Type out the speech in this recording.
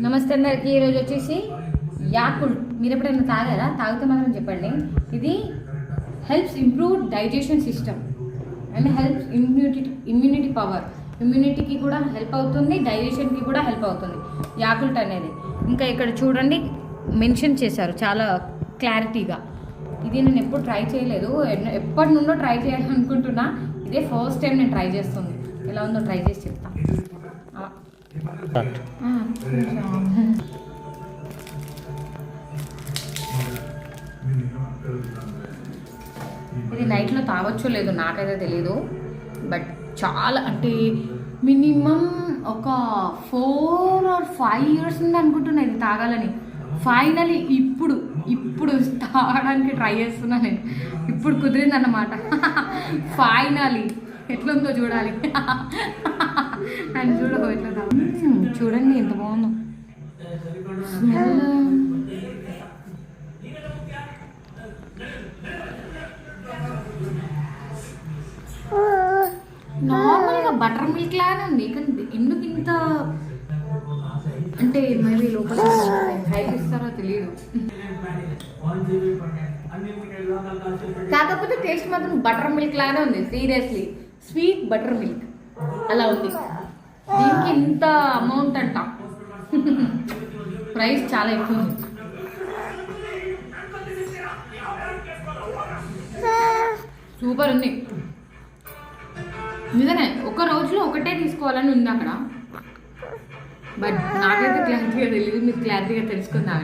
నమస్తే అందరికి. ఈరోజు వచ్చేసి యాకుల్ట్. మీరు ఎప్పుడైనా తాగారా? తాగితే మాత్రం చెప్పండి. ఇది helps improve digestion system and helps immunity power. ఇమ్యూనిటీకి కూడా హెల్ప్ అవుతుంది, డైజెషన్కి కూడా హెల్ప్ అవుతుంది యాకుల్ట్ అనేది. ఇంకా ఇక్కడ చూడండి మెన్షన్ చేశారు చాలా క్లారిటీగా. ఇది నేను ఎప్పుడు ట్రై చేయలేదు, ఎప్పటి నుండో ట్రై చేయాలనుకుంటున్నా. ఇదే ఫస్ట్ టైం నేను ట్రై చేస్తుంది. ఎలా ఉందో ట్రై చేసి చెప్తా. ఇది నైట్లో తాగొచ్చో లేదో నాకైతే తెలీదు, బట్ చాలా అంటే మినిమం ఒక 4 or 5 years ఉంది అనుకుంటున్నా ఇది తాగాలని. ఫైనలీ ఇప్పుడు తాగడానికి ట్రై చేస్తున్నా నేను. ఇప్పుడు కుదిరిందన్నమాట. ఫైనలీ ఎట్లుందో చూడాలి. అని చూడకో ఎట్లా చూడండి ఎంత బాగుందో స్మెల్. నార్మల్గా బటర్ మిల్క్ లానే ఉంది, కానీ ఎందుకు ఇంత అంటే మరి లోపల హైప్ ఇస్తారో తెలియదు. కాకపోతే టేస్ట్ మాత్రం బటర్ మిల్క్ లానే ఉంది. సీరియస్లీ స్వీట్ బటర్ మిల్క్ అలా ఉంది. దీనికి ఇంత అమౌంట్ అంట, ప్రైస్ చాలా ఎక్కువ ఉంది. సూపర్ ఉంది నిజమే. ఒక రోజులో ఒకటే తీసుకోవాలని ఉంది అక్కడ, బట్ నాకైతే క్లారిటీగా తెలియదు. మీరు క్లారిటీగా తెలుసుకుందాం.